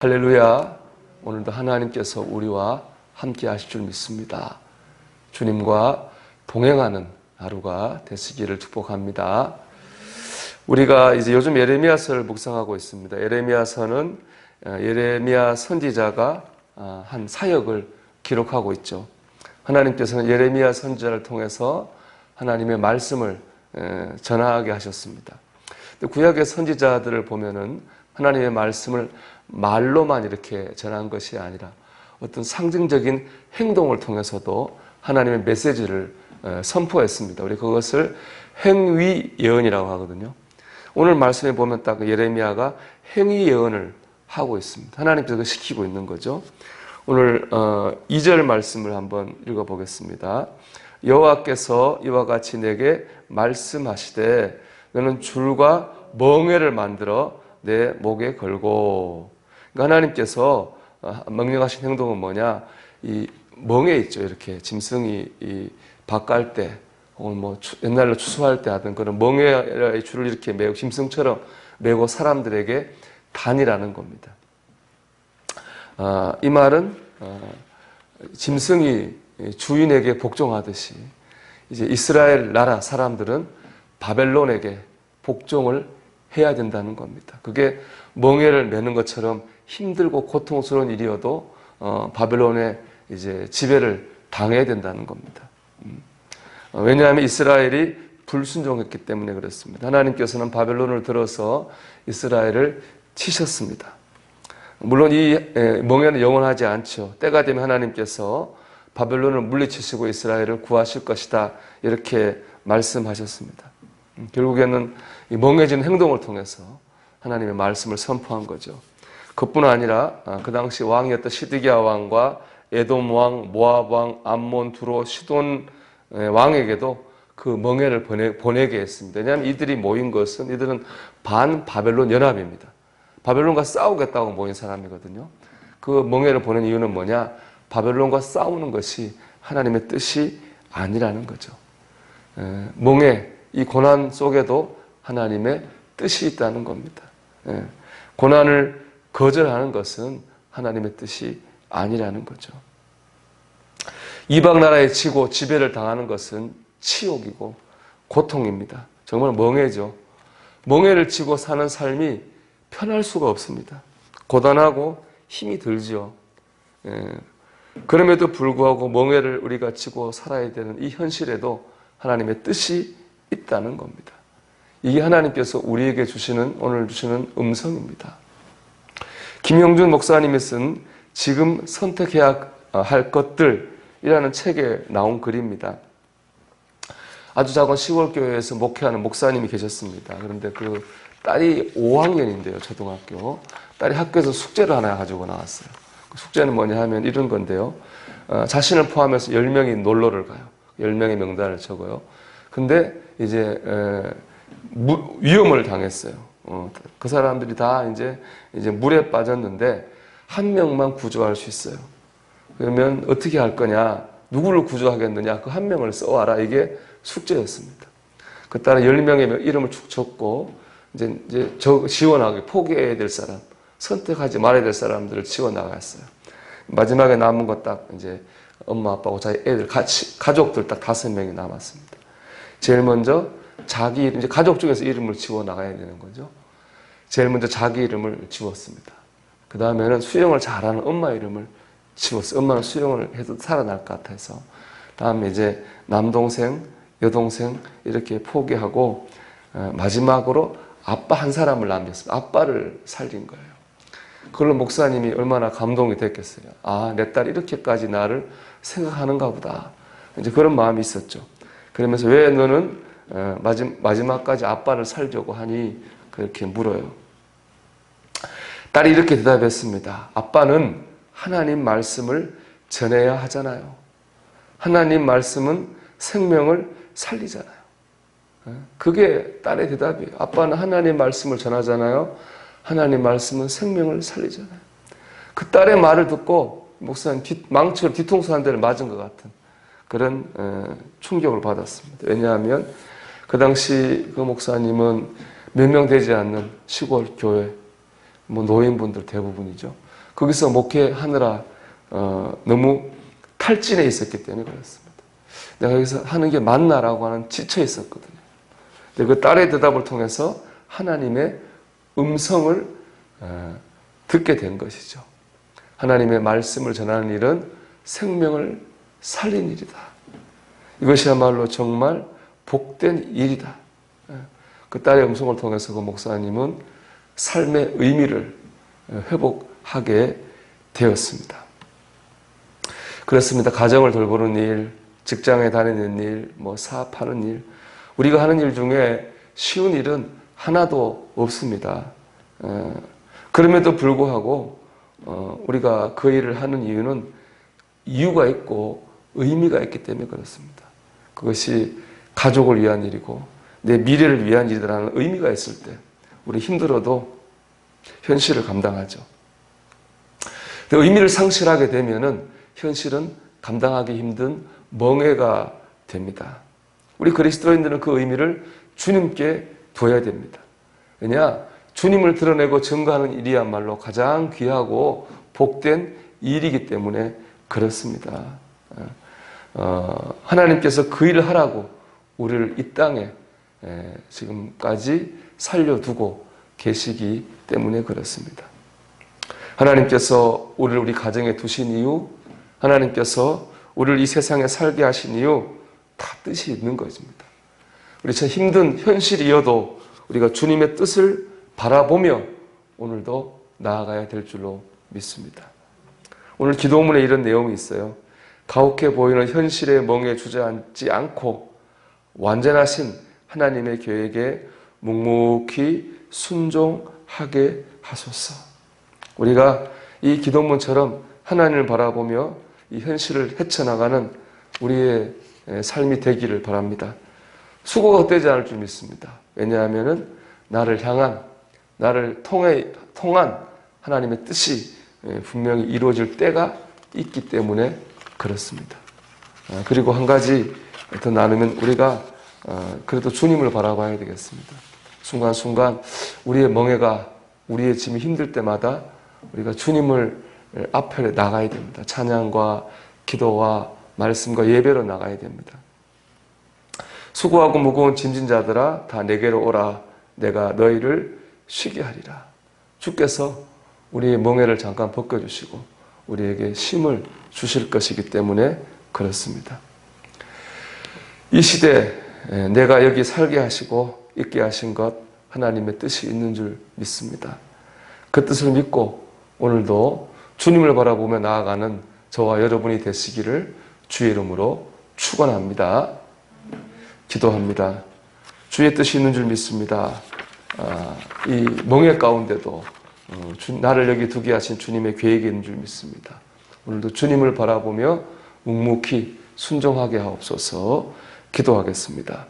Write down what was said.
할렐루야. 오늘도 하나님께서 우리와 함께 하실 줄 믿습니다. 주님과 동행하는 하루가 되시기를 축복합니다. 우리가 이제 요즘 예레미야서를 묵상하고 있습니다. 예레미야서는 예레미야 선지자가 한 사역을 기록하고 있죠. 하나님께서는 예레미야 선지자를 통해서 하나님의 말씀을 전하게 하셨습니다. 구약의 선지자들을 보면은 하나님의 말씀을 말로만 이렇게 전한 것이 아니라 어떤 상징적인 행동을 통해서도 하나님의 메시지를 선포했습니다. 우리 그것을 행위 예언이라고 하거든요. 오늘 말씀에 보면 딱 예레미야가 행위 예언을 하고 있습니다. 하나님께서 시키고 있는 거죠. 오늘 2절 말씀을 한번 읽어보겠습니다. 여호와께서 이와 같이 내게 말씀하시되 너는 줄과 멍에를 만들어 내 목에 걸고. 그러니까 하나님께서 명령하신 행동은 뭐냐? 이 멍에 있죠. 이렇게 짐승이 밥 깔 때, 혹은 뭐 옛날로 추수할 때 하던 그런 멍에의 줄을 이렇게 매고 짐승처럼 매고 사람들에게 다니라는 겁니다. 이 말은 짐승이 주인에게 복종하듯이 이제 이스라엘 나라 사람들은 바벨론에게 복종을 해야 된다는 겁니다. 그게 멍에를 매는 것처럼 힘들고 고통스러운 일이어도 바벨론의 이제 지배를 당해야 된다는 겁니다. 왜냐하면 이스라엘이 불순종했기 때문에 그렇습니다. 하나님께서는 바벨론을 들어서 이스라엘을 치셨습니다. 물론 이 멍에는 영원하지 않죠. 때가 되면 하나님께서 바벨론을 물리치시고 이스라엘을 구하실 것이다, 이렇게 말씀하셨습니다. 결국에는 이 멍해진 행동을 통해서 하나님의 말씀을 선포한 거죠. 그뿐 아니라 그 당시 왕이었던 시드기야 왕과 에돔 왕, 모압 왕, 암몬, 두로, 시돈 왕에게도 그 멍해를 보내게 했습니다. 왜냐하면 이들이 모인 것은, 이들은 반 바벨론 연합입니다. 바벨론과 싸우겠다고 모인 사람이거든요. 그 멍해를 보낸 이유는 뭐냐? 바벨론과 싸우는 것이 하나님의 뜻이 아니라는 거죠. 멍해, 이 고난 속에도 하나님의 뜻이 있다는 겁니다. 고난을 거절하는 것은 하나님의 뜻이 아니라는 거죠. 이방 나라에 치고 지배를 당하는 것은 치욕이고 고통입니다. 정말 멍해죠. 멍해를 치고 사는 삶이 편할 수가 없습니다. 고단하고 힘이 들지요. 그럼에도 불구하고 멍해를 우리가 치고 살아야 되는 이 현실에도 하나님의 뜻이 있다는 겁니다. 이게 하나님께서 우리에게 주시는, 오늘 주시는 음성입니다. 김영준 목사님이 쓴 지금 선택해야 할 것들이라는 책에 나온 글입니다. 아주 작은 시골교회에서 목회하는 목사님이 계셨습니다. 그런데 그 딸이 5학년인데요, 초등학교. 딸이 학교에서 숙제를 하나 가지고 나왔어요. 그 숙제는 뭐냐 하면 이런 건데요. 자신을 포함해서 10명이 놀러를 가요. 10명의 명단을 적어요. 근데 이제 위험을 당했어요. 그 사람들이 다 이제 물에 빠졌는데 한 명만 구조할 수 있어요. 그러면 어떻게 할 거냐? 누구를 구조하겠느냐? 그 한 명을 써와라. 이게 숙제였습니다. 그 따라 10명의 이름을 축 적고 이제 지원하게 포기해야 될 사람, 선택하지 말아야 될 사람들을 지원 나갔어요. 마지막에 남은 거 딱 이제 엄마 아빠하고 자기 애들 가족들 딱 5명이 남았습니다. 제일 먼저 자기 이름, 이제 가족 중에서 이름을 지워 나가야 되는 거죠. 제일 먼저 자기 이름을 지웠습니다. 그 다음에는 수영을 잘하는 엄마 이름을 지웠어요. 엄마는 수영을 해도 살아날 것 같아서. 다음에 이제 남동생, 여동생 이렇게 포기하고 마지막으로 아빠 한 사람을 남겼습니다. 아빠를 살린 거예요. 그걸로 목사님이 얼마나 감동이 됐겠어요. 아, 내 딸 이렇게까지 나를 생각하는가 보다. 이제 그런 마음이 있었죠. 그러면서 왜 너는 마지막까지 아빠를 살려고 하니? 그렇게 물어요. 딸이 이렇게 대답했습니다. 아빠는 하나님 말씀을 전해야 하잖아요. 하나님 말씀은 생명을 살리잖아요. 그게 딸의 대답이에요. 아빠는 하나님 말씀을 전하잖아요. 하나님 말씀은 생명을 살리잖아요. 그 딸의 말을 듣고 목사님 망치로 뒤통수 한 대를 맞은 것 같은 그런 충격을 받았습니다. 왜냐하면 그 당시 그 목사님은 몇 명 되지 않는 시골 교회, 뭐 노인분들 대부분이죠. 거기서 목회하느라 너무 탈진해 있었기 때문에 그렇습니다. 내가 여기서 하는 게 맞나라고 하는 지쳐 있었거든요. 근데 그 딸의 대답을 통해서 하나님의 음성을 듣게 된 것이죠. 하나님의 말씀을 전하는 일은 생명을 살린 일이다. 이것이야말로 정말 복된 일이다. 그 딸의 음성을 통해서 그 목사님은 삶의 의미를 회복하게 되었습니다. 그렇습니다. 가정을 돌보는 일, 직장에 다니는 일, 사업하는 일, 우리가 하는 일 중에 쉬운 일은 하나도 없습니다. 그럼에도 불구하고 우리가 그 일을 하는 이유는 이유가 있고 의미가 있기 때문에 그렇습니다. 그것이 가족을 위한 일이고 내 미래를 위한 일이라는 의미가 있을 때 우리 힘들어도 현실을 감당하죠. 의미를 상실하게 되면은 현실은 감당하기 힘든 멍해가 됩니다. 우리 그리스도인들은 그 의미를 주님께 둬야 됩니다. 왜냐? 주님을 드러내고 증거하는 일이야말로 가장 귀하고 복된 일이기 때문에 그렇습니다. 하나님께서 그 일을 하라고 우리를 이 땅에 지금까지 살려두고 계시기 때문에 그렇습니다. 하나님께서 우리를 우리 가정에 두신 이유, 하나님께서 우리를 이 세상에 살게 하신 이유 다 뜻이 있는 것입니다. 우리 참 힘든 현실이어도 우리가 주님의 뜻을 바라보며 오늘도 나아가야 될 줄로 믿습니다. 오늘 기도문에 이런 내용이 있어요. 가혹해 보이는 현실의 멍에 주저앉지 않고 완전하신 하나님의 계획에 묵묵히 순종하게 하소서. 우리가 이 기도문처럼 하나님을 바라보며 이 현실을 헤쳐나가는 우리의 삶이 되기를 바랍니다. 수고가 헛되지 않을 줄 믿습니다. 왜냐하면 나를 향한, 나를 통한 하나님의 뜻이 분명히 이루어질 때가 있기 때문에 그렇습니다. 그리고 한 가지 더 나누면 우리가 그래도 주님을 바라봐야 되겠습니다. 순간순간 우리의 멍해가, 우리의 짐이 힘들 때마다 우리가 주님을 앞에 나가야 됩니다. 찬양과 기도와 말씀과 예배로 나가야 됩니다. 수고하고 무거운 짐진 자들아 다 내게로 오라. 내가 너희를 쉬게 하리라. 주께서 우리의 멍해를 잠깐 벗겨주시고 우리에게 쉼을 주실 것이기 때문에 그렇습니다. 이 시대 내가 여기 살게 하시고 있게 하신 것 하나님의 뜻이 있는 줄 믿습니다. 그 뜻을 믿고 오늘도 주님을 바라보며 나아가는 저와 여러분이 되시기를 주의 이름으로 축원합니다. 기도합니다. 주의 뜻이 있는 줄 믿습니다. 이 멍해 가운데도 나를 여기 두게 하신 주님의 계획이 있는 줄 믿습니다. 오늘도 주님을 바라보며 묵묵히 순종하게 하옵소서. 기도하겠습니다.